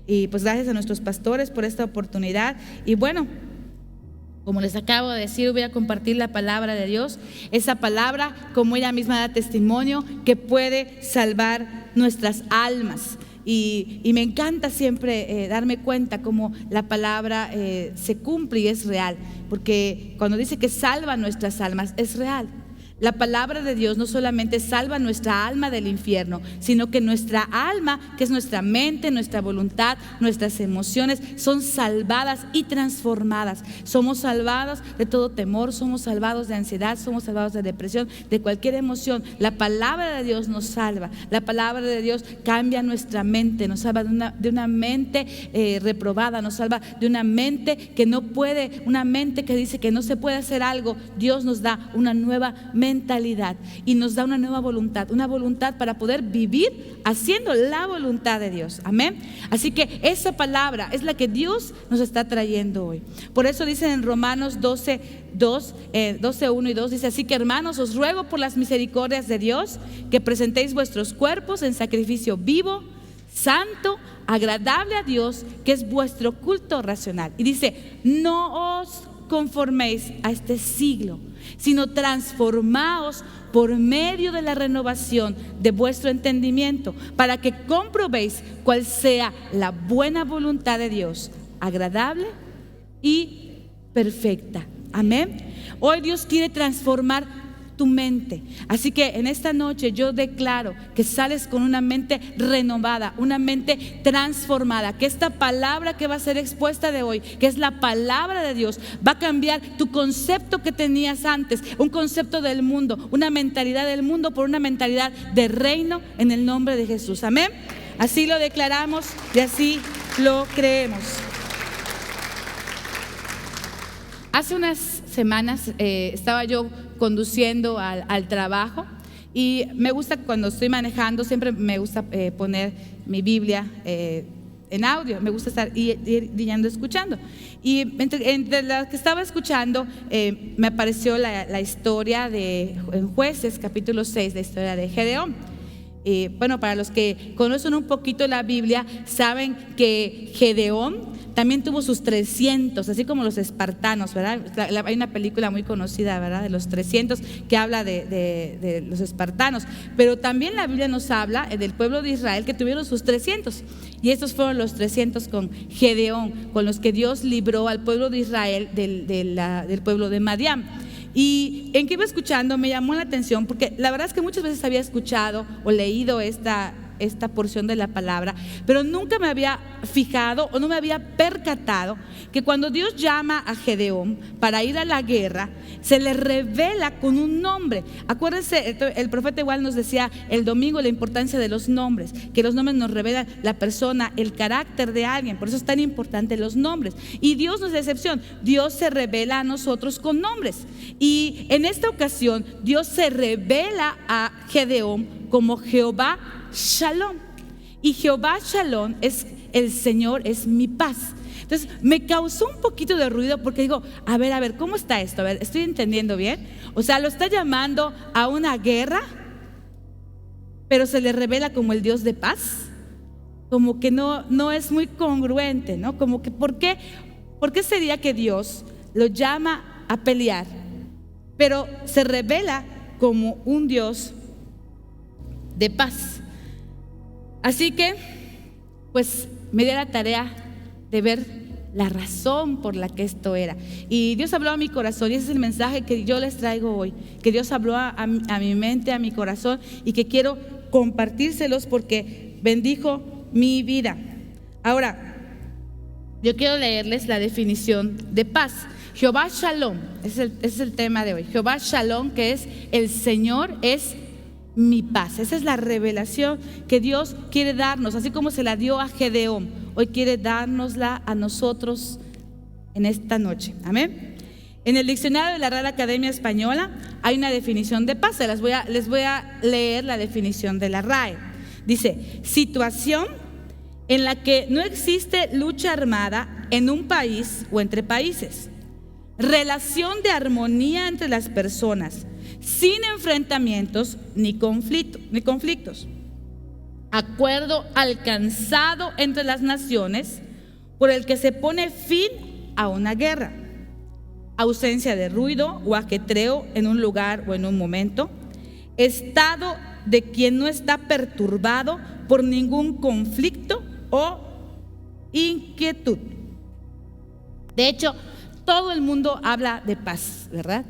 Y pues gracias a nuestros pastores por esta oportunidad. Y bueno, como les acabo de decir, voy a compartir la palabra de Dios. Esa palabra, como ella misma da testimonio, que puede salvar nuestras almas. Y me encanta siempre darme cuenta cómo la palabra se cumple y es real. Porque cuando dice que salva nuestras almas, es real. La palabra de Dios no solamente salva nuestra alma del infierno, sino que nuestra alma, que es nuestra mente, nuestra voluntad, nuestras emociones, son salvadas y transformadas. Somos salvados de todo temor, somos salvados de ansiedad, somos salvados de depresión, de cualquier emoción. La palabra de Dios nos salva. La palabra de Dios cambia nuestra mente, nos salva de una mente reprobada, nos salva de una mente que no puede, una mente que dice que no se puede hacer algo. Dios nos da una nueva mentalidad y nos da una nueva voluntad, una voluntad para poder vivir haciendo la voluntad de Dios. Amén. Así que esa palabra es la que Dios nos está trayendo hoy. Por eso dice en Romanos 12:1 y 2, dice: así que, hermanos, os ruego por las misericordias de Dios que presentéis vuestros cuerpos en sacrificio vivo, santo, agradable a Dios, que es vuestro culto racional. Y dice: no os conforméis a este siglo, sino transformaos por medio de la renovación de vuestro entendimiento, para que comprobéis cuál sea la buena voluntad de Dios, agradable y perfecta. Amén. Hoy Dios quiere transformar tu mente. Así que en esta noche yo declaro que sales con una mente renovada, una mente transformada, que esta palabra que va a ser expuesta de hoy, que es la palabra de Dios, va a cambiar tu concepto que tenías antes, un concepto del mundo, una mentalidad del mundo por una mentalidad de reino, en el nombre de Jesús. Amén. Así lo declaramos y así lo creemos. Hace unas semanas estaba yo conduciendo al trabajo y me gusta, cuando estoy manejando, siempre me gusta poner mi Biblia en audio. Me gusta estar ir escuchando. Y entre las que estaba escuchando me apareció la historia en Jueces capítulo 6, la historia de Gedeón. Bueno, para los que conocen un poquito la Biblia, saben que Gedeón también tuvo sus 300, así como los espartanos, ¿verdad? Hay una película muy conocida, ¿verdad?, de los 300, que habla de los espartanos. Pero también la Biblia nos habla del pueblo de Israel, que tuvieron sus 300. Y estos fueron los 300 con Gedeón, con los que Dios libró al pueblo de Israel del pueblo de Madián. Y en que iba escuchando me llamó la atención, porque la verdad es que muchas veces había escuchado o leído esta porción de la palabra, pero nunca me había fijado o no me había percatado que cuando Dios llama a Gedeón para ir a la guerra, se le revela con un nombre. Acuérdense, el profeta igual nos decía el domingo la importancia de los nombres, que los nombres nos revelan la persona, el carácter de alguien. Por eso es tan importante los nombres. Y Dios no es excepción. Dios se revela a nosotros con nombres. Y en esta ocasión Dios se revela a Gedeón como Jehová Shalom. Y Jehová Shalom es el Señor, es mi paz. Entonces me causó un poquito de ruido, porque digo, a ver, ¿cómo está esto? A ver, ¿estoy entendiendo bien? O sea, lo está llamando a una guerra, pero se le revela como el Dios de paz. Como que no es muy congruente, ¿no? Como que ¿por qué sería que Dios lo llama a pelear, pero se revela como un Dios de paz? Así que pues me di la tarea de ver la razón por la que esto era. Y Dios habló a mi corazón, y ese es el mensaje que yo les traigo hoy, que Dios habló a mi mente, a mi corazón, y que quiero compartírselos porque bendijo mi vida. Ahora, yo quiero leerles la definición de paz. Jehová Shalom, ese es el tema de hoy. Jehová Shalom, que es el Señor, es mi paz. Esa es la revelación que Dios quiere darnos, así como se la dio a Gedeón. Hoy quiere dárnosla a nosotros en esta noche. Amén. En el diccionario de la Real Academia Española hay una definición de paz. Les voy a leer la definición de la RAE. Dice: situación en la que no existe lucha armada en un país o entre países, relación de armonía entre las personas, sin enfrentamientos ni conflictos, acuerdo alcanzado entre las naciones por el que se pone fin a una guerra, ausencia de ruido o ajetreo en un lugar o en un momento, estado de quien no está perturbado por ningún conflicto o inquietud. De hecho, todo el mundo habla de paz, ¿verdad?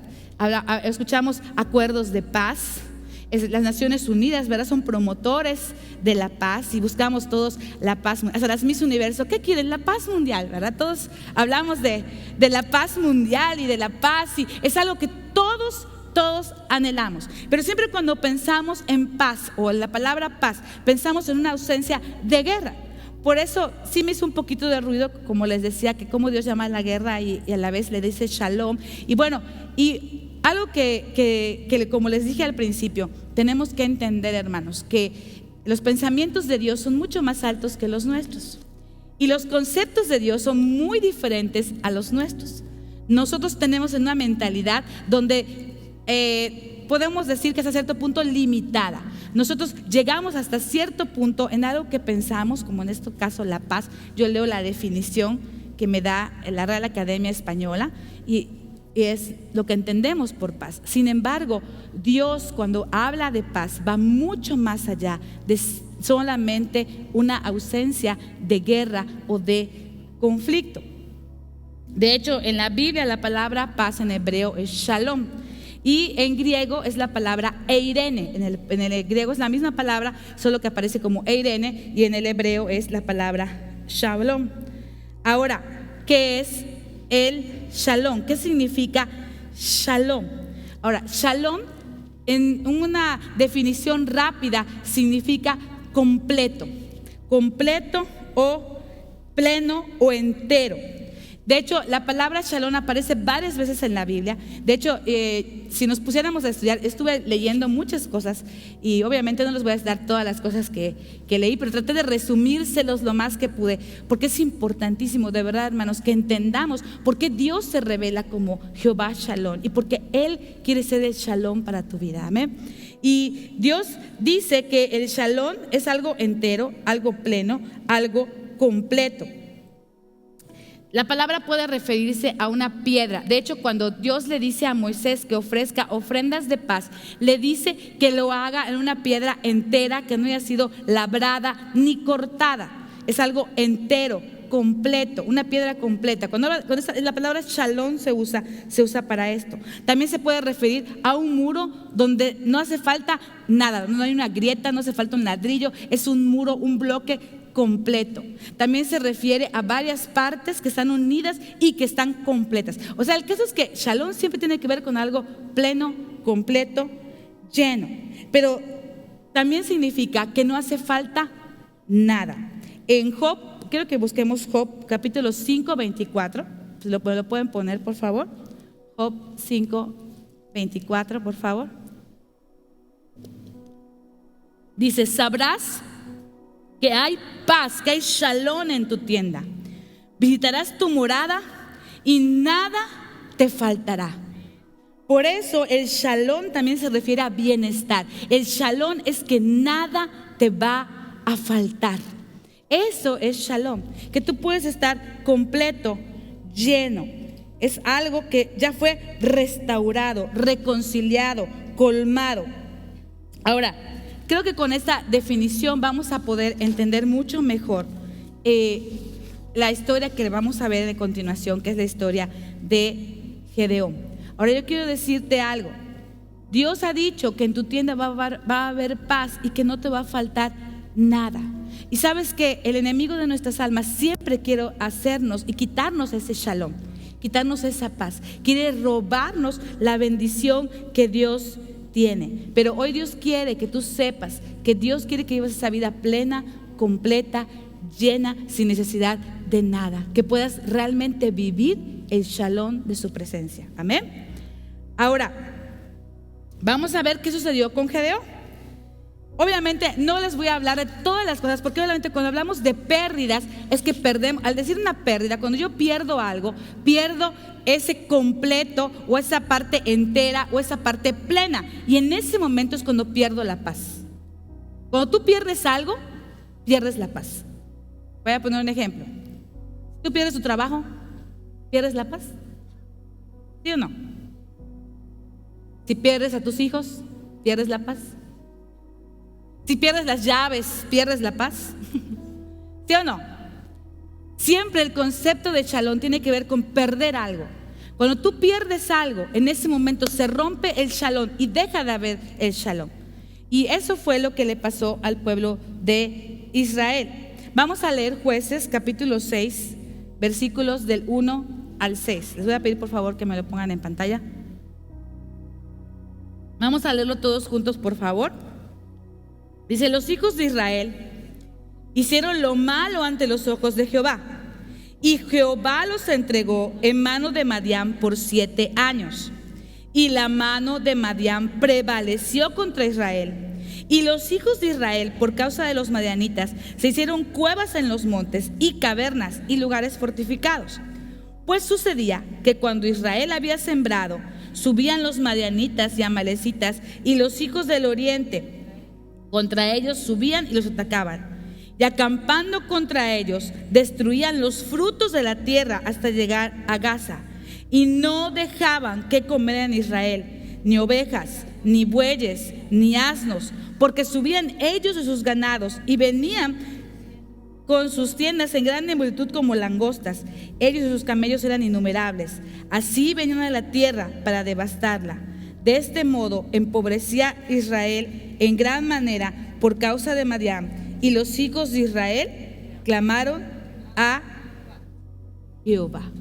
Escuchamos acuerdos de paz. Las Naciones Unidas, ¿verdad?, son promotores de la paz y buscamos todos la paz. Hasta las Miss Universo, ¿qué quieren? La paz mundial, ¿verdad? Todos hablamos de la paz mundial y de la paz, y es algo que todos anhelamos. Pero siempre cuando pensamos en paz o en la palabra paz, pensamos en una ausencia de guerra. Por eso sí me hizo un poquito de ruido, como les decía, que cómo Dios llama a la guerra y a la vez le dice shalom. Y bueno, y algo que como les dije al principio, tenemos que entender, hermanos, que los pensamientos de Dios son mucho más altos que los nuestros. Y los conceptos de Dios son muy diferentes a los nuestros. Nosotros tenemos una mentalidad donde podemos decir que es a cierto punto limitada. Nosotros llegamos hasta cierto punto en algo que pensamos, como en este caso la paz. Yo leo la definición que me da la Real Academia Española y es lo que entendemos por paz. Sin embargo, Dios, cuando habla de paz, va mucho más allá de solamente una ausencia de guerra o de conflicto. De hecho, en la Biblia la palabra paz en hebreo es shalom, y en griego es la palabra eirene. En el griego es la misma palabra, solo que aparece como eirene, y en el hebreo es la palabra shalom. Ahora, ¿qué es el shalom? ¿Qué significa shalom? Ahora, shalom, en una definición rápida, significa completo o pleno o entero. De hecho, la palabra shalom aparece varias veces en la Biblia. De hecho, si nos pusiéramos a estudiar, estuve leyendo muchas cosas y obviamente no les voy a dar todas las cosas que leí, pero traté de resumírselos lo más que pude, porque es importantísimo, de verdad, hermanos, que entendamos por qué Dios se revela como Jehová Shalom y porque Él quiere ser el shalom para tu vida. Amén. Y Dios dice que el shalom es algo entero, algo pleno, algo completo. La palabra puede referirse a una piedra. De hecho, cuando Dios le dice a Moisés que ofrezca ofrendas de paz, le dice que lo haga en una piedra entera, que no haya sido labrada ni cortada. Es algo entero, completo, una piedra completa. Cuando la palabra shalom se usa para esto. También se puede referir a un muro donde no hace falta nada, no hay una grieta, no hace falta un ladrillo, es un muro, un bloque completo. También se refiere a varias partes que están unidas y que están completas. O sea, el caso es que shalom siempre tiene que ver con algo pleno, completo, lleno. Pero también significa que no hace falta nada. En Job, quiero que busquemos Job capítulo 5, 24. ¿Lo pueden poner, por favor? Job 5, 24, por favor. Dice: sabrás que hay paz, que hay shalom en tu tienda. Visitarás tu morada y nada te faltará. Por eso el shalom también se refiere a bienestar. El shalom es que nada te va a faltar. Eso es shalom, que tú puedes estar completo, lleno. Es algo que ya fue restaurado, reconciliado, colmado. Ahora, creo que con esta definición vamos a poder entender mucho mejor la historia que vamos a ver a continuación, que es la historia de Gedeón. Ahora yo quiero decirte algo. Dios ha dicho que en tu tienda va a haber paz y que no te va a faltar nada. Y sabes que el enemigo de nuestras almas siempre quiere hacernos y quitarnos ese shalom, quitarnos esa paz. Quiere robarnos la bendición que Dios tiene. Pero hoy Dios quiere que tú sepas que Dios quiere que vivas esa vida plena, completa, llena, sin necesidad de nada, que puedas realmente vivir el shalom de su presencia. Amén. Ahora, vamos a ver qué sucedió con Gedeón. Obviamente no les voy a hablar de todas las cosas, porque obviamente cuando hablamos de pérdidas es que perdemos. Al decir una pérdida, cuando yo pierdo algo, pierdo ese completo o esa parte entera o esa parte plena, y en ese momento es cuando pierdo la paz. Cuando tú pierdes algo, pierdes la paz. Voy a poner un ejemplo. Si tú pierdes tu trabajo, ¿pierdes la paz? ¿Sí o no? Si pierdes a tus hijos, ¿pierdes la paz? Si pierdes las llaves, ¿pierdes la paz? ¿Sí o no? Siempre el concepto de shalom tiene que ver con perder algo. Cuando tú pierdes algo, en ese momento se rompe el shalom y deja de haber el shalom. Y eso fue lo que le pasó al pueblo de Israel. Vamos a leer Jueces capítulo 6, versículos del 1 al 6. Les voy a pedir por favor que me lo pongan en pantalla. Vamos a leerlo todos juntos, por favor. Dice: los hijos de Israel hicieron lo malo ante los ojos de Jehová, y Jehová los entregó en mano de Madián por 7 años. Y la mano de Madián prevaleció contra Israel. Y los hijos de Israel, por causa de los madianitas, se hicieron cuevas en los montes y cavernas y lugares fortificados. Pues sucedía que cuando Israel había sembrado, subían los madianitas y amalecitas y los hijos del oriente. Contra ellos subían y los atacaban. Y acampando contra ellos, destruían los frutos de la tierra hasta llegar a Gaza. Y no dejaban que comieran Israel, ni ovejas, ni bueyes, ni asnos, porque subían ellos y sus ganados, y venían con sus tiendas en grande multitud como langostas. Ellos y sus camellos eran innumerables. Así venían a la tierra para devastarla. De este modo empobrecía Israel en gran manera por causa de Madián. Y los hijos de Israel clamaron a Jehová.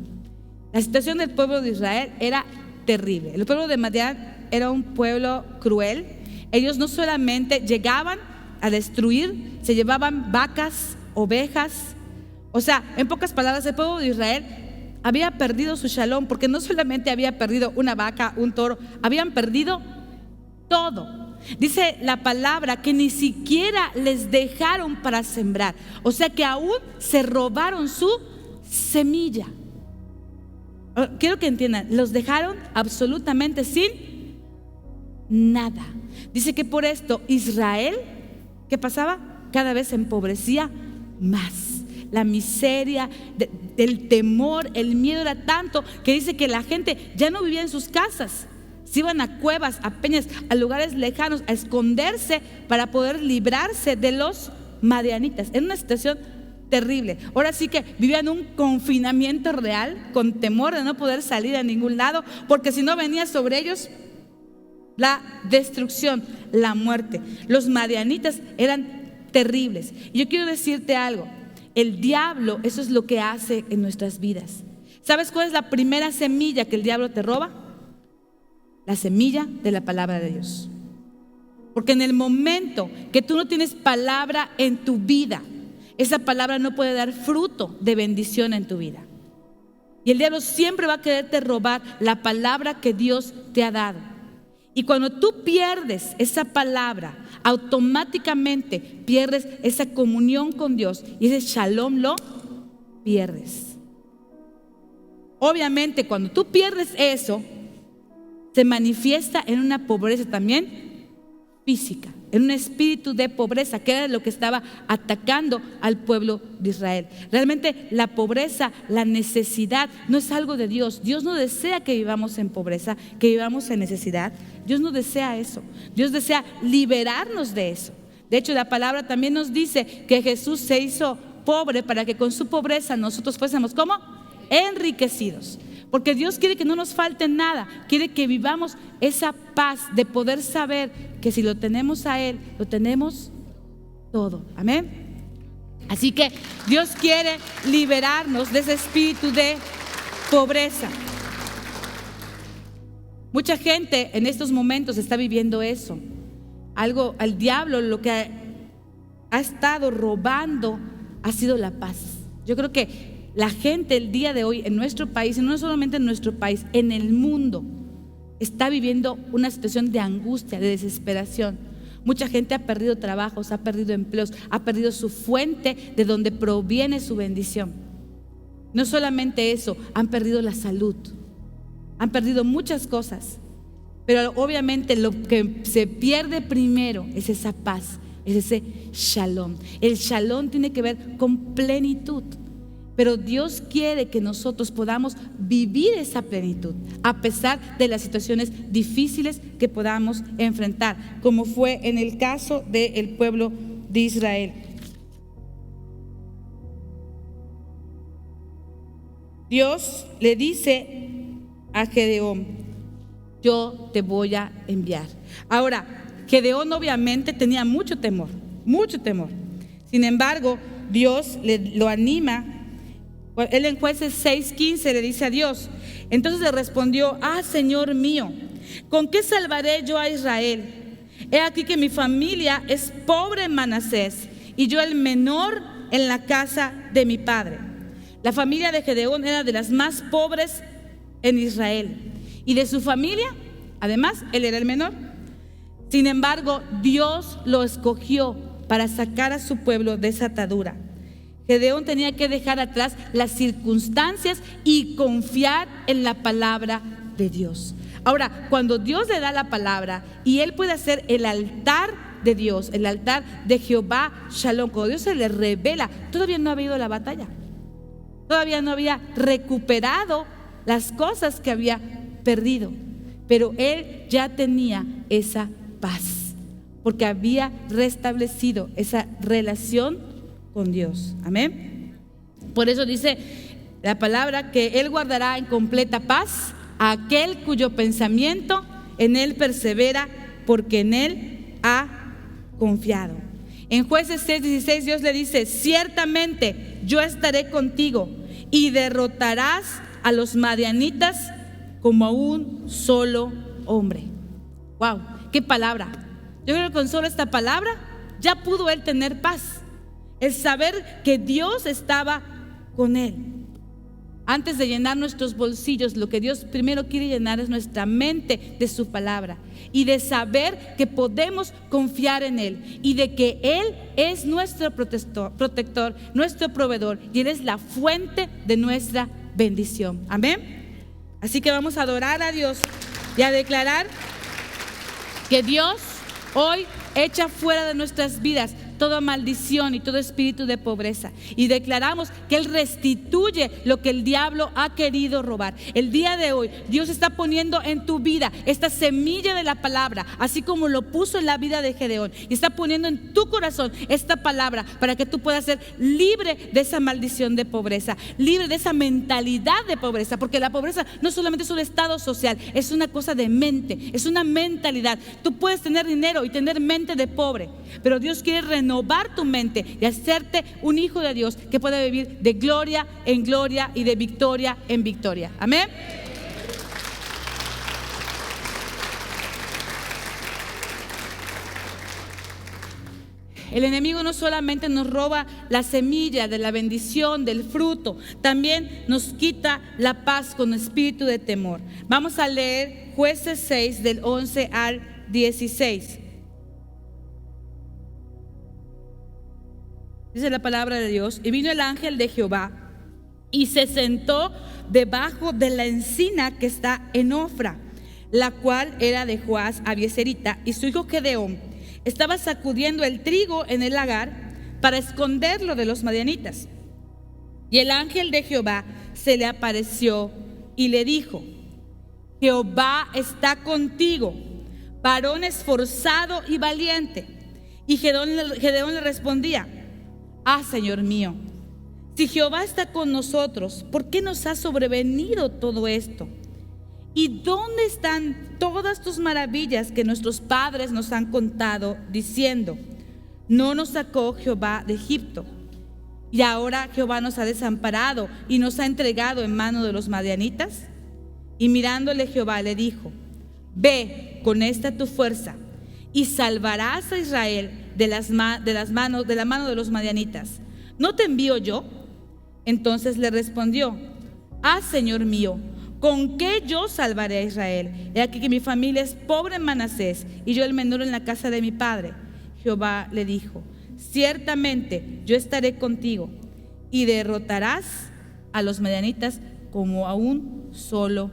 La situación del pueblo de Israel era terrible. El pueblo de Madián era un pueblo cruel. Ellos no solamente llegaban a destruir, se llevaban vacas, ovejas. O sea, en pocas palabras, el pueblo de Israel había perdido su shalom, porque no solamente había perdido una vaca, un toro, habían perdido todo. Dice la palabra que ni siquiera les dejaron para sembrar. O sea que aún se robaron su semilla. Quiero que entiendan, los dejaron absolutamente sin nada. Dice que por esto Israel, ¿qué pasaba? Cada vez se empobrecía más. La miseria, el temor, el miedo era tanto que dice que la gente ya no vivía en sus casas. Se iban a cuevas, a peñas, a lugares lejanos, a esconderse para poder librarse de los madianitas. Era una situación terrible. Ahora sí que vivían un confinamiento real, con temor de no poder salir a ningún lado, porque si no venía sobre ellos la destrucción, la muerte. Los madianitas eran terribles. Y yo quiero decirte algo: el diablo, eso es lo que hace en nuestras vidas. ¿Sabes cuál es la primera semilla que el diablo te roba? La semilla de la palabra de Dios. Porque en el momento que tú no tienes palabra en tu vida, esa palabra no puede dar fruto de bendición en tu vida. Y el diablo siempre va a quererte robar la palabra que Dios te ha dado. Y cuando tú pierdes esa palabra, automáticamente pierdes esa comunión con Dios, y ese shalom lo pierdes. Obviamente, cuando tú pierdes eso, se manifiesta en una pobreza también física, en un espíritu de pobreza, que era lo que estaba atacando al pueblo de Israel. Realmente la pobreza, la necesidad, no es algo de Dios. Dios no desea que vivamos en pobreza, que vivamos en necesidad. Dios no desea eso. Dios desea liberarnos de eso. De hecho, la palabra también nos dice que Jesús se hizo pobre para que con su pobreza nosotros fuésemos ¿cómo? Enriquecidos. Porque Dios quiere que no nos falte nada. Quiere que vivamos esa paz de poder saber que si lo tenemos a Él, lo tenemos todo. Amén. Así que Dios quiere liberarnos de ese espíritu de pobreza. Mucha gente en estos momentos está viviendo eso. Algo, al diablo lo que ha estado robando ha sido la paz. Yo creo que la gente el día de hoy en nuestro país, y no solamente en nuestro país, en el mundo, está viviendo una situación de angustia, de desesperación. Mucha gente ha perdido trabajos, ha perdido empleos, ha perdido su fuente de donde proviene su bendición. No solamente eso, han perdido la salud, han perdido muchas cosas, pero obviamente lo que se pierde primero es esa paz es ese shalom. El shalom tiene que ver con plenitud. Pero Dios quiere que nosotros podamos vivir esa plenitud a pesar de las situaciones difíciles que podamos enfrentar, como fue en el caso del pueblo de Israel. Dios le dice a Gedeón: yo te voy a enviar. Ahora, Gedeón obviamente tenía mucho temor. Sin embargo, Dios lo anima. Él en Jueces 6:15 le dice a Dios: entonces le respondió: Señor mío, ¿con qué salvaré yo a Israel? He aquí que mi familia es pobre en Manasés y yo el menor en la casa de mi padre. La familia de Gedeón era de las más pobres en Israel, y de su familia, además, él era el menor. Sin embargo, Dios lo escogió para sacar a su pueblo de esa atadura. Gedeón tenía que dejar atrás las circunstancias y confiar en la palabra de Dios. Ahora, cuando Dios le da la palabra y él puede hacer el altar de Dios, el altar de Jehová Shalom, cuando Dios se le revela, todavía no había ido a la batalla, todavía no había recuperado las cosas que había perdido, pero él ya tenía esa paz porque había restablecido esa relación con Dios. Amén. Por eso dice la palabra que él guardará en completa paz a aquel cuyo pensamiento en él persevera, porque en él ha confiado. En Jueces 6:16 Dios le dice: ciertamente yo estaré contigo y derrotarás a los madianitas como a un solo hombre. Wow, qué palabra. Yo creo que con solo esta palabra ya pudo él tener paz. El saber que Dios estaba con él. Antes de llenar nuestros bolsillos, lo que Dios primero quiere llenar es nuestra mente de su palabra y de saber que podemos confiar en Él y de que Él es nuestro protector, nuestro proveedor, y Él es la fuente de nuestra bendición. Amén. Así que vamos a adorar a Dios y a declarar que Dios hoy echa fuera de nuestras vidas toda maldición y todo espíritu de pobreza, y declaramos que Él restituye lo que el diablo ha querido robar. El día de hoy Dios está poniendo en tu vida esta semilla de la palabra, así como lo puso en la vida de Gedeón, y está poniendo en tu corazón esta palabra para que tú puedas ser libre de esa maldición de pobreza, libre de esa mentalidad de pobreza, porque la pobreza no solamente es un estado social, es una cosa de mente, es una mentalidad. Tú puedes tener dinero y tener mente de pobre, pero Dios quiere renovar tu mente y hacerte un hijo de Dios que pueda vivir de gloria en gloria y de victoria en victoria. Amén. El enemigo no solamente nos roba la semilla de la bendición, del fruto, también nos quita la paz con espíritu de temor. Vamos a leer Jueces 6 del 11 al 16. Dice la palabra de Dios: y vino el ángel de Jehová y se sentó debajo de la encina que está en Ofra, la cual era de Joás Abieserita, y su hijo Gedeón estaba sacudiendo el trigo en el lagar para esconderlo de los madianitas. Y el ángel de Jehová se le apareció y le dijo: Jehová está contigo, varón esforzado y valiente. Y Gedeón le respondía: Señor mío, si Jehová está con nosotros, ¿por qué nos ha sobrevenido todo esto? ¿Y dónde están todas tus maravillas que nuestros padres nos han contado, diciendo: no nos sacó Jehová de Egipto? Y ahora Jehová nos ha desamparado y nos ha entregado en mano de los madianitas. Y mirándole Jehová le dijo: ve con esta tu fuerza y salvarás a Israel de la mano de los madianitas. ¿No te envío yo? Entonces le respondió: Señor mío, ¿con qué yo salvaré a Israel? He aquí que mi familia es pobre en Manasés y yo el menor en la casa de mi padre. Jehová le dijo: ciertamente yo estaré contigo y derrotarás a los madianitas como a un solo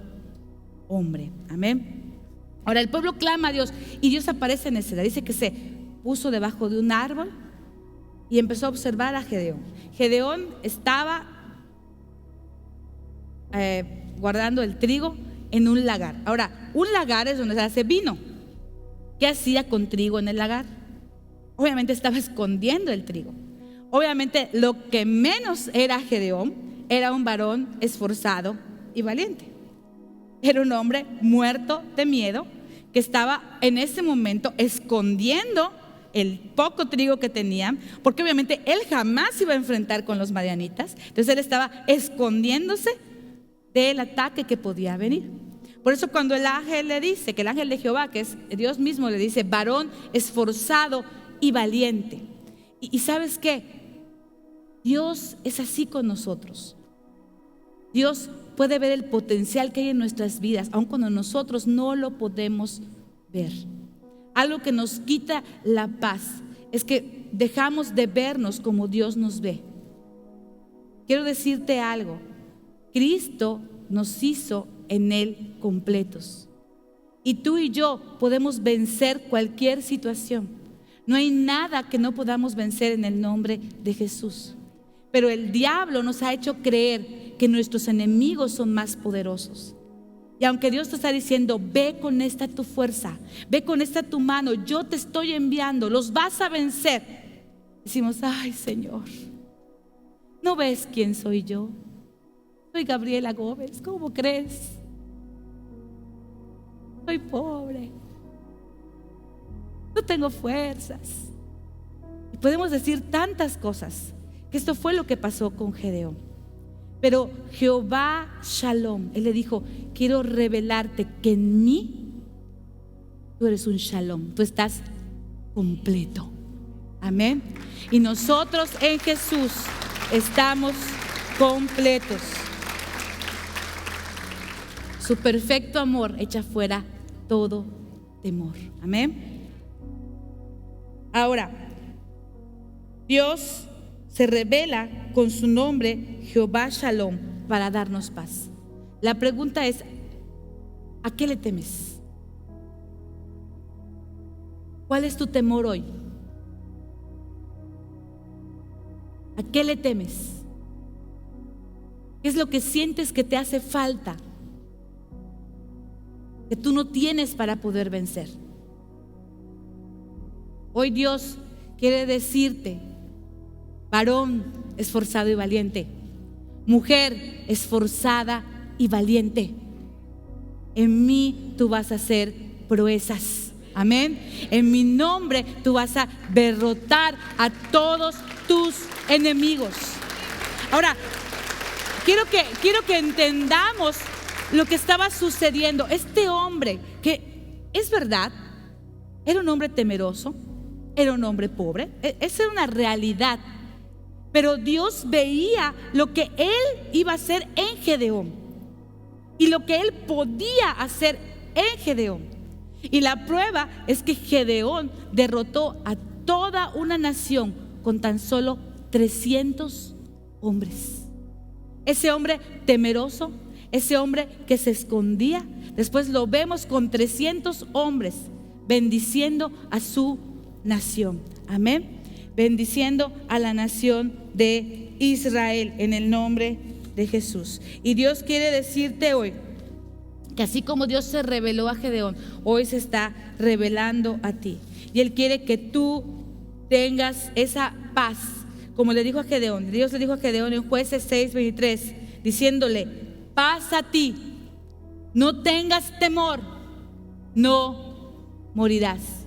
hombre. Amén. Ahora el pueblo clama a Dios y Dios aparece en escena. Dice que se puso debajo de un árbol y empezó a observar a Gedeón. Gedeón estaba guardando el trigo en un lagar. Ahora, un lagar es donde se hace vino. ¿Qué hacía con trigo en el lagar? Obviamente estaba escondiendo el trigo. Obviamente lo que menos era Gedeón era un varón esforzado y valiente. Era un hombre muerto de miedo que estaba en ese momento escondiendo el poco trigo que tenían, porque obviamente él jamás iba a enfrentar con los madianitas. Entonces él estaba escondiéndose del ataque que podía venir. Por eso cuando el ángel le dice, que el ángel de Jehová, que es Dios mismo, le dice varón esforzado y valiente. Y ¿sabes qué? Dios es así con nosotros. Dios puede ver el potencial que hay en nuestras vidas, aun cuando nosotros no lo podemos ver. Algo que nos quita la paz es que dejamos de vernos como Dios nos ve. Quiero decirte algo. Cristo nos hizo en Él completos. Y tú y yo podemos vencer cualquier situación. No hay nada que no podamos vencer en el nombre de Jesús. Pero el diablo nos ha hecho creer que nuestros enemigos son más poderosos. Y aunque Dios te está diciendo, ve con esta tu fuerza, ve con esta tu mano, yo te estoy enviando, los vas a vencer. Decimos, ay Señor, ¿no ves quién soy yo? Soy Gabriela Gómez, ¿cómo crees? Soy pobre, no tengo fuerzas. Y podemos decir tantas cosas, que esto fue lo que pasó con Gedeón. Pero Jehová Shalom, Él le dijo, quiero revelarte que en mí tú eres un Shalom, tú estás completo. Amén. Y nosotros en Jesús estamos completos. Su perfecto amor echa fuera todo temor. Amén. Ahora, Dios se revela con su nombre Jehová Shalom para darnos paz. La pregunta es, ¿a qué le temes? ¿Cuál es tu temor hoy? ¿A qué le temes? ¿Qué es lo que sientes que te hace falta, que tú no tienes para poder vencer? Hoy Dios quiere decirte, varón esforzado y valiente, mujer esforzada y valiente, en mí tú vas a hacer proezas. Amén. En mi nombre tú vas a derrotar a todos tus enemigos. Ahora, quiero que entendamos lo que estaba sucediendo. Este hombre, que es verdad, era un hombre temeroso, era un hombre pobre, esa era una realidad. Pero Dios veía lo que él iba a hacer en Gedeón y lo que él podía hacer en Gedeón. Y la prueba es que Gedeón derrotó a toda una nación con tan solo 300 hombres. Ese hombre temeroso, ese hombre que se escondía, después lo vemos con 300 hombres bendiciendo a su nación. Amén. Bendiciendo a la nación de Israel en el nombre de Jesús. Y Dios quiere decirte hoy que así como Dios se reveló a Gedeón, hoy se está revelando a ti. Y Él quiere que tú tengas esa paz, como le dijo a Gedeón. Dios le dijo a Gedeón en Jueces 6:23, diciéndole, paz a ti, no tengas temor, no morirás.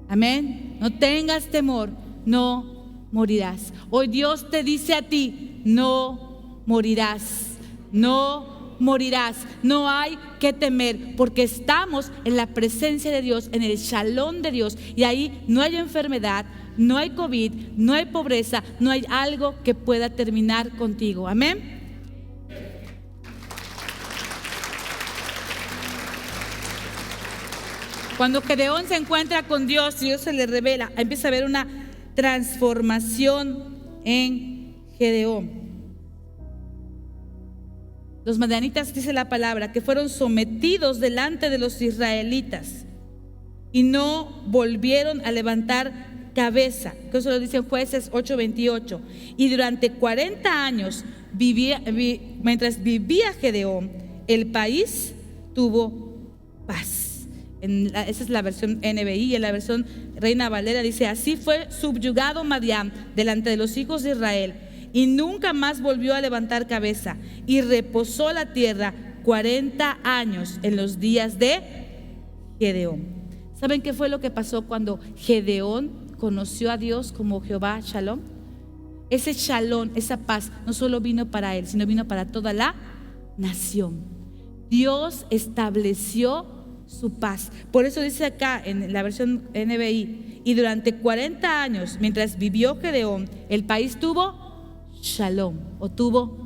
Amén. No tengas temor, no morirás. Hoy Dios te dice a ti, no morirás, no morirás. No hay que temer, porque estamos en la presencia de Dios, en el Shalom de Dios, y ahí no hay enfermedad, no hay COVID, no hay pobreza, no hay algo que pueda terminar contigo. Amén. Cuando Gedeón se encuentra con Dios, Dios se le revela, empieza a haber una transformación en Gedeón. Los madianitas, dice la palabra, que fueron sometidos delante de los israelitas. y no volvieron a levantar cabeza. Eso lo dice en Jueces 8:28. Y durante 40 años, mientras vivía Gedeón, el país tuvo paz. Esa es la versión NBI. Y en la versión Reina Valera dice: así fue subjugado Madián delante de los hijos de Israel, y nunca más volvió a levantar cabeza, y reposó la tierra 40 años en los días de Gedeón. ¿Saben qué fue lo que pasó cuando Gedeón conoció a Dios como Jehová Shalom? Ese shalom, esa paz, no solo vino para él, sino vino para toda la nación. Dios estableció su paz. Por eso dice acá en la versión NBI: y durante 40 años, mientras vivió Gedeón, el país tuvo shalom, o tuvo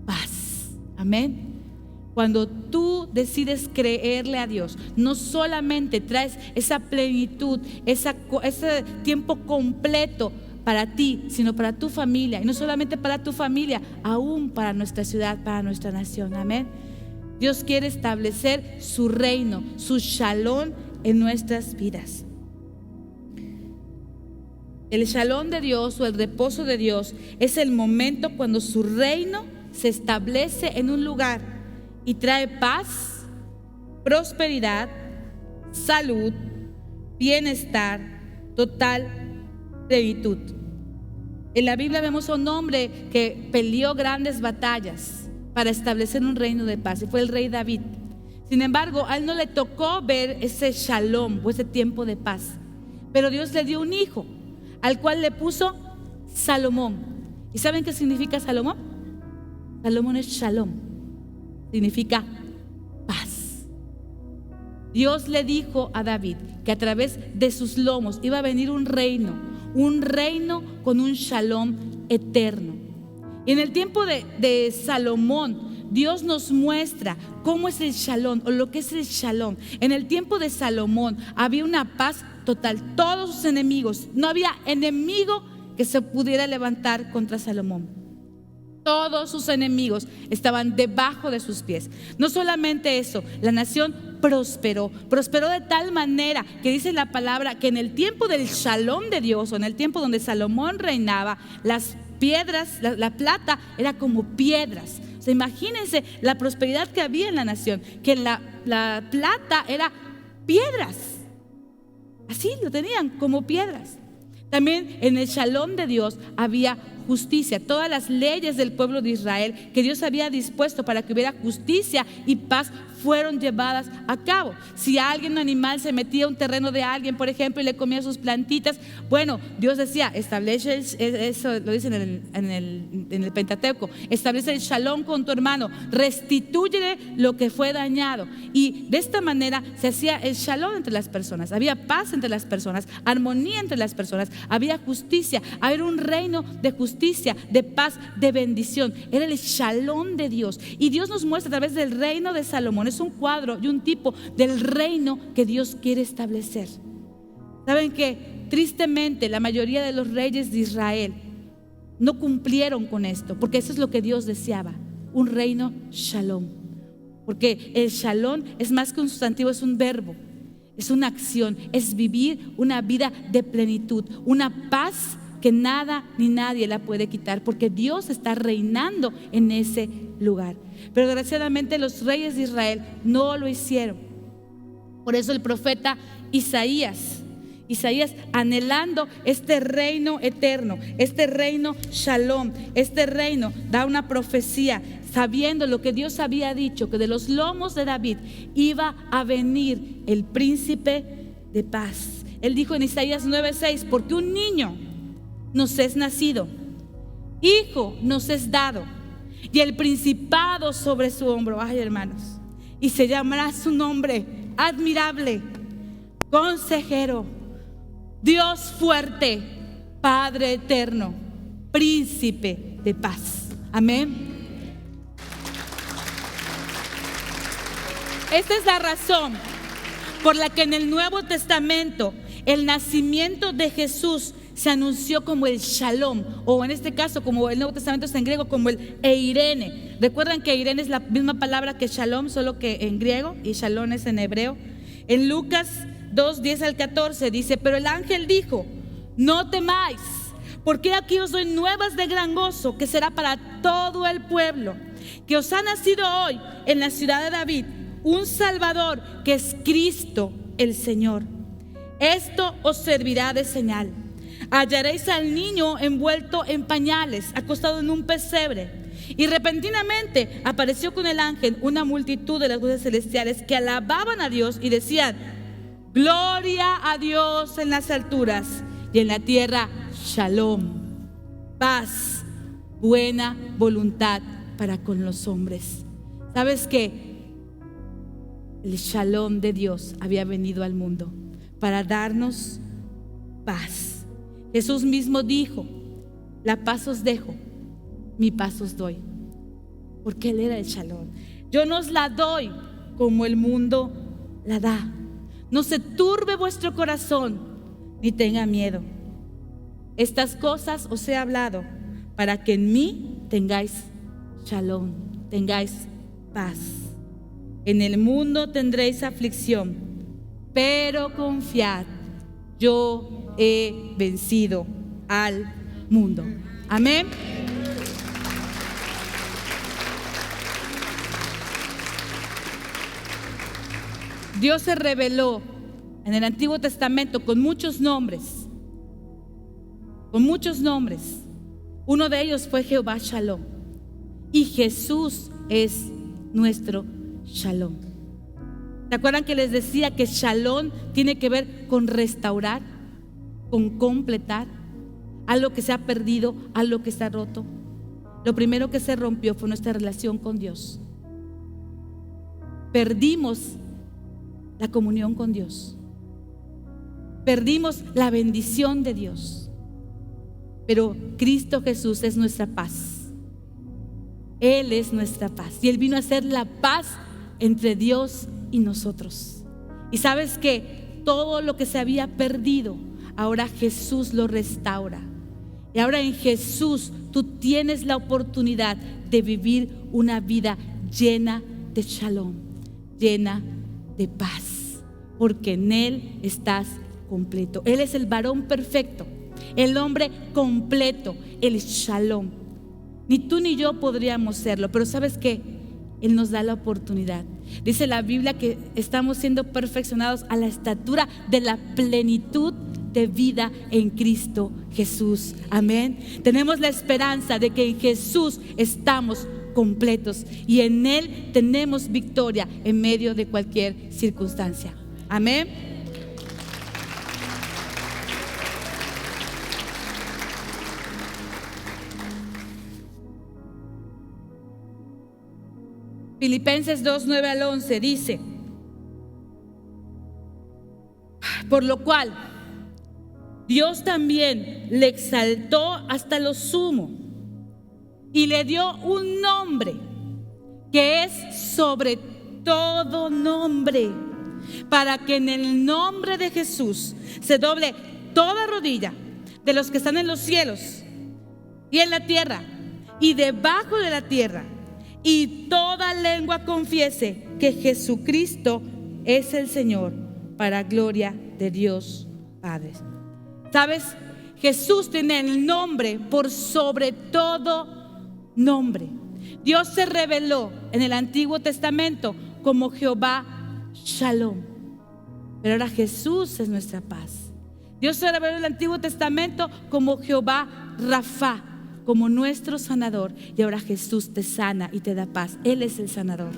paz. Amén. Cuando tú decides creerle a Dios, no solamente traes esa plenitud, ese tiempo completo para ti, sino para tu familia. Y no solamente para tu familia, aún para nuestra ciudad, para nuestra nación. Amén. Dios quiere establecer su reino, su shalom en nuestras vidas. El shalom de Dios, o el reposo de Dios, es el momento cuando su reino se establece en un lugar y trae paz, prosperidad, salud, bienestar, total plenitud. En la Biblia vemos a un hombre que peleó grandes batallas para establecer un reino de paz, y fue el rey David. Sin embargo, a él no le tocó ver ese shalom o ese tiempo de paz, pero Dios le dio un hijo, al cual le puso Salomón. ¿Y saben qué significa Salomón? Salomón es shalom, significa paz. Dios le dijo a David que a través de sus lomos iba a venir un reino con un shalom eterno. Y en el tiempo de Salomón, Dios nos muestra cómo es el shalom, o lo que es el shalom. En el tiempo de Salomón había una paz total. Todos sus enemigos, no había enemigo que se pudiera levantar contra Salomón. Todos sus enemigos estaban debajo de sus pies. No solamente eso, la nación prosperó de tal manera que dice la palabra que en el tiempo del shalom de Dios, o en el tiempo donde Salomón reinaba, las piedras, la plata era como piedras. O sea, imagínense la prosperidad que había en la nación, que la plata era piedras. Así lo tenían, como piedras. También en el shalom de Dios había justicia. Todas las leyes del pueblo de Israel que Dios había dispuesto para que hubiera justicia y paz fueron llevadas a cabo. Si alguien, un animal, se metía a un terreno de alguien, por ejemplo, y le comía sus plantitas, bueno, Dios decía: establece eso, lo dice en el Pentateuco, establece el shalom con tu hermano, restitúyele lo que fue dañado. Y de esta manera se hacía el shalom entre las personas. Había paz entre las personas, armonía entre las personas, había justicia, había un reino de justicia, de paz, de bendición. Era el shalom de Dios. Y Dios nos muestra a través del reino de Salomón. Es un cuadro y un tipo del reino que Dios quiere establecer. Saben que tristemente la mayoría de los reyes de Israel no cumplieron con esto, porque eso es lo que Dios deseaba: un reino shalom. Porque el shalom es más que un sustantivo, es un verbo, es una acción, es vivir una vida de plenitud, una paz que nada ni nadie la puede quitar, porque Dios está reinando en ese lugar. Pero desgraciadamente los reyes de Israel no lo hicieron. Por eso el profeta Isaías, anhelando este reino eterno, este reino shalom, este reino, da una profecía, sabiendo lo que Dios había dicho, que de los lomos de David iba a venir el príncipe de paz. Él dijo en Isaías 9:6: porque un niño nos es nacido, hijo nos es dado, y el principado sobre su hombro. Ay, hermanos, y se llamará su nombre admirable, consejero, Dios fuerte, Padre eterno, príncipe de paz. Amén. Esta es la razón por la que en el Nuevo Testamento el nacimiento de Jesús se anunció como el shalom, o en este caso, como el Nuevo Testamento está en griego, como el eirene. Recuerdan que eirene es la misma palabra que shalom, solo que en griego, y shalom es en hebreo. En Lucas 2, 10 al 14 dice: pero el ángel dijo: no temáis, porque aquí os doy nuevas de gran gozo, que será para todo el pueblo, que os ha nacido hoy en la ciudad de David un Salvador, que es Cristo el Señor. Esto os servirá de señal: hallaréis al niño envuelto en pañales, acostado en un pesebre. Y repentinamente apareció con el ángel una multitud de las voces celestiales que alababan a Dios y decían: gloria a Dios en las alturas, y en la tierra shalom, paz, buena voluntad para con los hombres. ¿Sabes qué? El shalom de Dios había venido al mundo para darnos paz. Jesús mismo dijo: la paz os dejo, mi paz os doy. Porque Él era el shalom. Yo no os la doy como el mundo la da. No se turbe vuestro corazón, ni tenga miedo. Estas cosas os he hablado para que en mí tengáis shalom, tengáis paz. En el mundo tendréis aflicción, pero confiad, yo he vencido al mundo. Amén. Dios se reveló en el Antiguo Testamento con muchos nombres. Con muchos nombres. Uno de ellos fue Jehová Shalom. Y Jesús es nuestro Shalom. ¿Se acuerdan que les decía que Shalom tiene que ver con restaurar, con completar algo que se ha perdido, algo que está roto? Lo primero que se rompió fue nuestra relación con Dios. Perdimos la comunión con Dios. Perdimos la bendición de Dios. Pero Cristo Jesús es nuestra paz. Él es nuestra paz. Y Él vino a ser la paz entre Dios y nosotros. Y sabes que todo lo que se había perdido, ahora Jesús lo restaura. Y ahora en Jesús tú tienes la oportunidad de vivir una vida llena de shalom, llena de paz, porque en Él estás completo. Él es el varón perfecto, el hombre completo, el shalom. Ni tú ni yo podríamos serlo, pero ¿sabes qué? Él nos da la oportunidad. Dice la Biblia que estamos siendo perfeccionados a la estatura de la plenitud de vida en Cristo Jesús. Amén. Tenemos la esperanza de que en Jesús estamos completos y en Él tenemos victoria en medio de cualquier circunstancia. Amén. Filipenses 2, 9 al 11 dice: por lo cual Dios también le exaltó hasta lo sumo y le dio un nombre que es sobre todo nombre, para que en el nombre de Jesús se doble toda rodilla de los que están en los cielos y en la tierra y debajo de la tierra, y toda lengua confiese que Jesucristo es el Señor, para gloria de Dios Padre. ¿Sabes? Jesús tiene el nombre por sobre todo nombre. Dios se reveló en el Antiguo Testamento como Jehová Shalom, pero ahora Jesús es nuestra paz. Dios se reveló en el Antiguo Testamento como Jehová Rafa, como nuestro sanador, y ahora Jesús te sana y te da paz. Él es el sanador.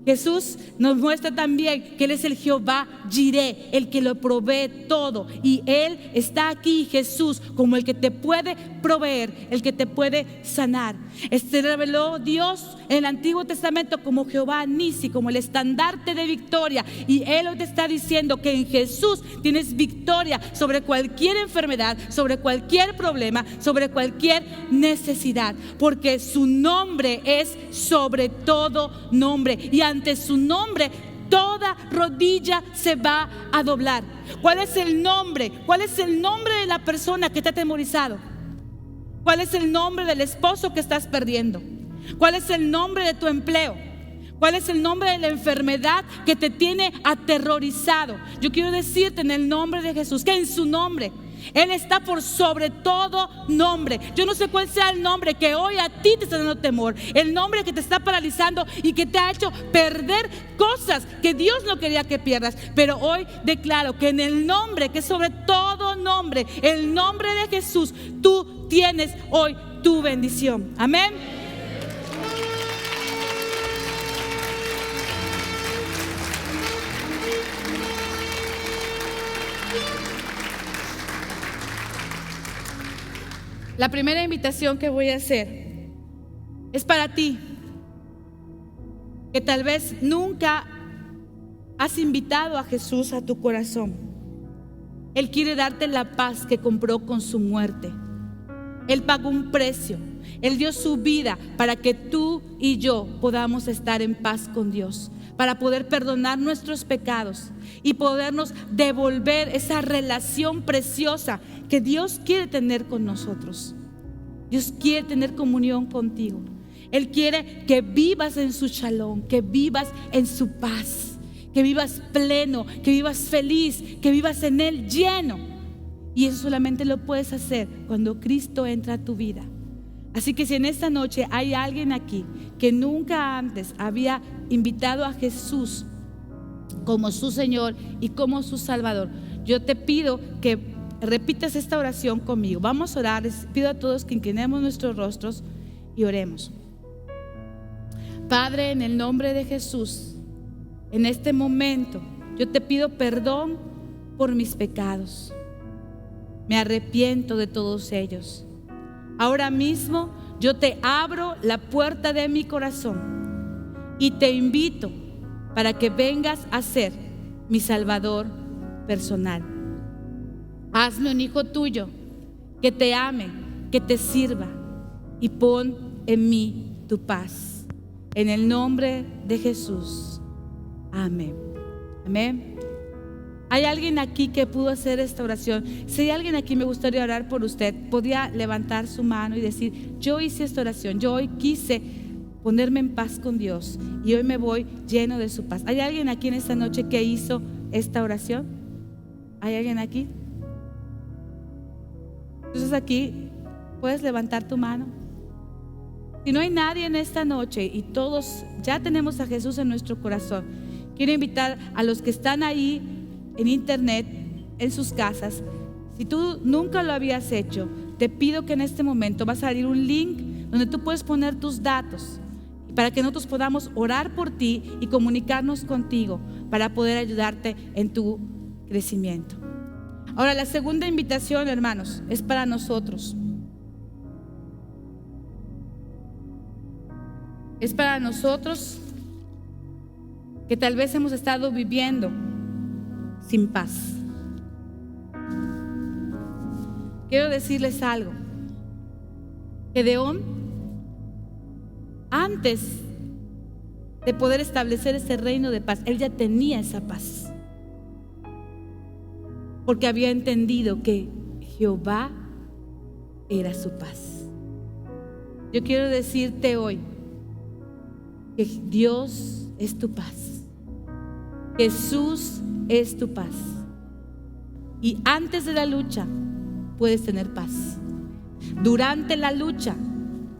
Jesús nos muestra también que Él es el Jehová Jireh, el que lo provee todo, y Él está aquí, Jesús, como el que te puede proveer, el que te puede sanar. Se reveló Dios en el Antiguo Testamento como Jehová Nisi, como el estandarte de victoria, y Él hoy te está diciendo que en Jesús tienes victoria sobre cualquier enfermedad, sobre cualquier problema, sobre cualquier necesidad, porque su nombre es sobre todo nombre, y ante su nombre toda rodilla se va a doblar. ¿Cuál es el nombre? ¿Cuál es el nombre de la persona que te ha atemorizado? ¿Cuál es el nombre del esposo que estás perdiendo? ¿Cuál es el nombre de tu empleo? ¿Cuál es el nombre de la enfermedad que te tiene aterrorizado? Yo quiero decirte en el nombre de Jesús que en su nombre Él está por sobre todo nombre. Yo no sé cuál sea el nombre que hoy a ti te está dando temor, el nombre que te está paralizando y que te ha hecho perder cosas que Dios no quería que pierdas. Pero hoy declaro que en el nombre que es sobre todo nombre, el nombre de Jesús, tú tienes hoy tu bendición. Amén. La primera invitación que voy a hacer es para ti, que tal vez nunca has invitado a Jesús a tu corazón. Él quiere darte la paz que compró con su muerte. Él pagó un precio. Él dio su vida para que tú y yo podamos estar en paz con Dios, para poder perdonar nuestros pecados y podernos devolver esa relación preciosa que Dios quiere tener con nosotros. Dios quiere tener comunión contigo. Él quiere que vivas en su shalom, que vivas en su paz, que vivas pleno, que vivas feliz, que vivas en Él lleno. Y eso solamente lo puedes hacer cuando Cristo entra a tu vida. Así que si en esta noche hay alguien aquí que nunca antes había invitado a Jesús como su Señor y como su Salvador, yo te pido que repitas esta oración conmigo. Vamos a orar. Les pido a todos que inclinemos nuestros rostros y oremos. Padre, en el nombre de Jesús, en este momento yo te pido perdón por mis pecados. Me arrepiento de todos ellos. Ahora mismo yo te abro la puerta de mi corazón y te invito para que vengas a ser mi Salvador personal. Hazme un hijo tuyo, que te ame, que te sirva, y pon en mí tu paz. En el nombre de Jesús. Amén. Amén. ¿Hay alguien aquí que pudo hacer esta oración? Si hay alguien aquí, me gustaría orar por usted. Podía levantar su mano y decir: yo hice esta oración, yo hoy quise ponerme en paz con Dios y hoy me voy lleno de su paz. ¿Hay alguien aquí en esta noche que hizo esta oración? ¿Hay alguien aquí? Entonces aquí puedes levantar tu mano. Si no hay nadie en esta noche y todos ya tenemos a Jesús en nuestro corazón, quiero invitar a los que están ahí en internet, en sus casas. Si tú nunca lo habías hecho, te pido que en este momento va a salir un link donde tú puedes poner tus datos para que nosotros podamos orar por ti y comunicarnos contigo para poder ayudarte en tu crecimiento. Ahora, la segunda invitación, hermanos, es para nosotros. Es para nosotros que tal vez hemos estado viviendo sin paz. Quiero decirles algo, Gedeón, antes de poder establecer ese reino de paz, él ya tenía esa paz, porque había entendido que Jehová era su paz. Yo quiero decirte hoy que Dios es tu paz, Jesús es tu paz, y antes de la lucha puedes tener paz. Durante la lucha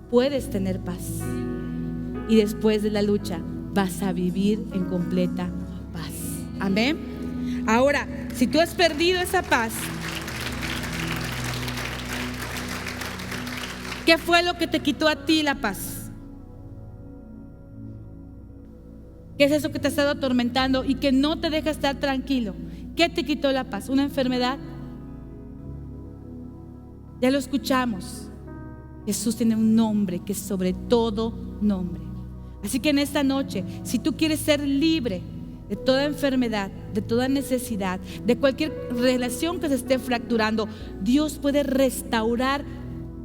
puedes tener paz, y después de la lucha vas a vivir en completa paz. Amén. Ahora, si tú has perdido esa paz, ¿qué fue lo que te quitó a ti la paz? ¿Qué es eso que te ha estado atormentando y que no te deja estar tranquilo? ¿Qué te quitó la paz? ¿Una enfermedad? Ya lo escuchamos. Jesús tiene un nombre que es sobre todo nombre. Así que en esta noche, si tú quieres ser libre de toda enfermedad, de toda necesidad, de cualquier relación que se esté fracturando, Dios puede restaurar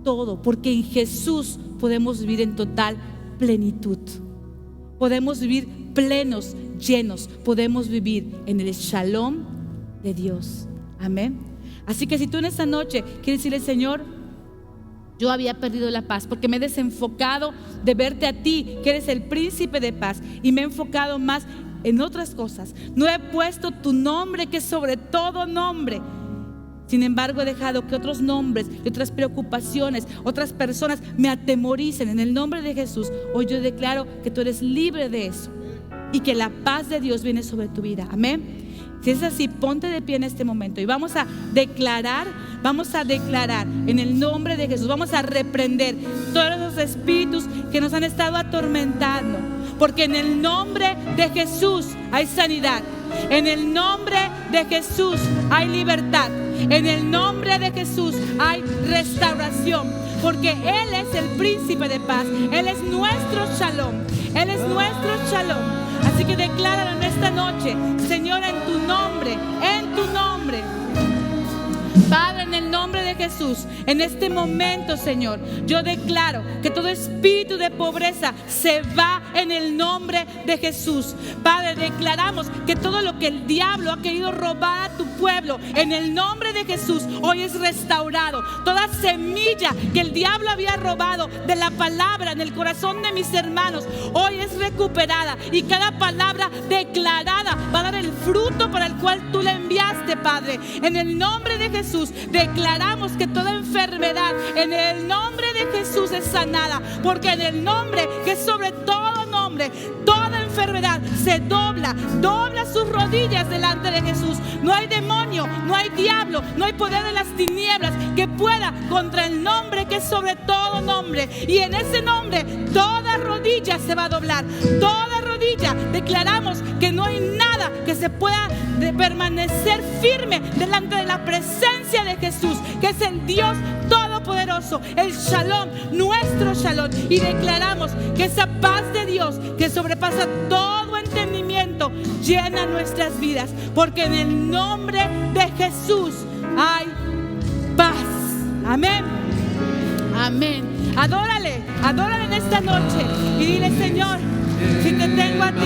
todo, porque en Jesús podemos vivir en total plenitud. Podemos vivir plenos, llenos. Podemos vivir en el shalom de Dios. Amén. Así que si tú en esta noche quieres decirle: Señor, Yo había perdido la paz porque me he desenfocado de verte a ti, que eres el príncipe de paz, y me he enfocado más en otras cosas. No he puesto tu nombre, que es sobre todo nombre. Sin embargo, he dejado que otros nombres y otras preocupaciones, otras personas me atemoricen. En el nombre de Jesús, hoy yo declaro que tú eres libre de eso y que la paz de Dios viene sobre tu vida. Amén. Si es así, ponte de pie en este momento y vamos a declarar en el nombre de Jesús. Vamos a reprender todos los espíritus que nos han estado atormentando, porque en el nombre de Jesús hay sanidad. En el nombre de Jesús hay libertad. En el nombre de Jesús hay restauración, porque Él es el príncipe de paz. Él es nuestro shalom. Él es nuestro shalom. Así que decláralo en esta noche, Señor, en tu nombre, en tu nombre. Padre, en el nombre de Jesús, en este momento, Señor, yo declaro que todo espíritu de pobreza se va en el nombre de Jesús. Padre, declaramos que todo lo que el diablo ha querido robar a tu pueblo, en el nombre de Jesús, hoy es restaurado. Toda semilla que el diablo había robado de la palabra en el corazón de mis hermanos, hoy es recuperada, y cada palabra declarada va a dar el fruto para el cual tú le enviaste, Padre. En el nombre de Jesús declaramos que toda enfermedad en el nombre de Jesús es sanada, porque en el nombre que es sobre todo nombre, toda enfermedad se dobla sus rodillas delante de Jesús. No hay demonio, no hay diablo, no hay poder de las tinieblas que pueda contra el nombre que es sobre todo nombre, y en ese nombre toda rodilla se va a doblar, toda rodilla. Declaramos que no hay nada que se pueda permanecer firme delante de la presencia de Jesús, que es el Dios todopoderoso, el shalom, nuestro shalom. Y declaramos que esa paz de Dios que sobrepasa todo entendimiento llena nuestras vidas, porque en el nombre de Jesús hay paz. Amén. Amén. Adórale en esta noche y dile: Señor, si te tengo a ti,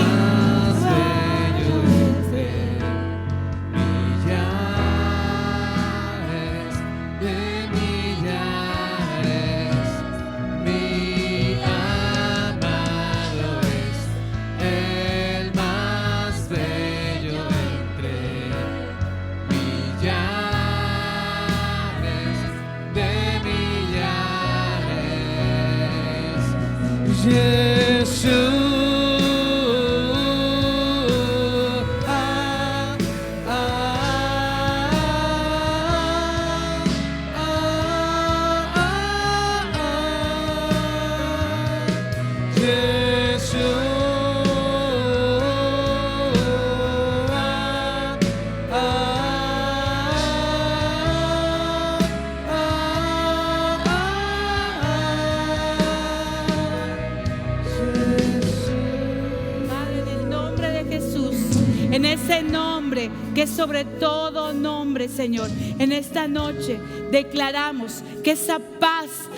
en ese nombre que es sobre todo nombre, Señor, en esta noche declaramos que esa paz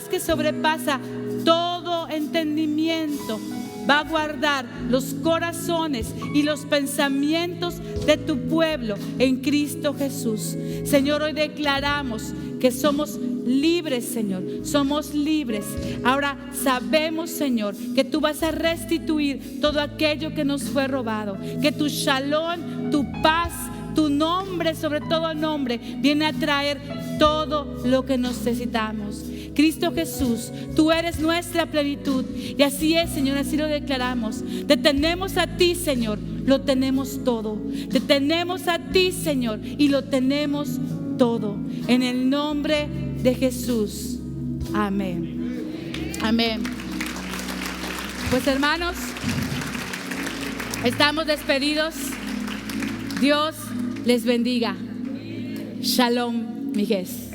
que sobrepasa todo entendimiento, va a guardar los corazones y los pensamientos de tu pueblo en Cristo Jesús. Señor, hoy declaramos que somos libres, Señor, somos libres. Ahora sabemos, Señor, que tú vas a restituir todo aquello que nos fue robado, que tu shalom, tu paz, tu nombre, sobre todo nombre, viene a traer todo lo que necesitamos. Cristo Jesús, tú eres nuestra plenitud, y así es, Señor, así lo declaramos. Te tenemos a ti, Señor, lo tenemos todo. Te tenemos a ti, Señor, y lo tenemos todo. En el nombre de Jesús. Amén. Amén. Pues, hermanos, estamos despedidos. Dios les bendiga. Shalom, mi Jes.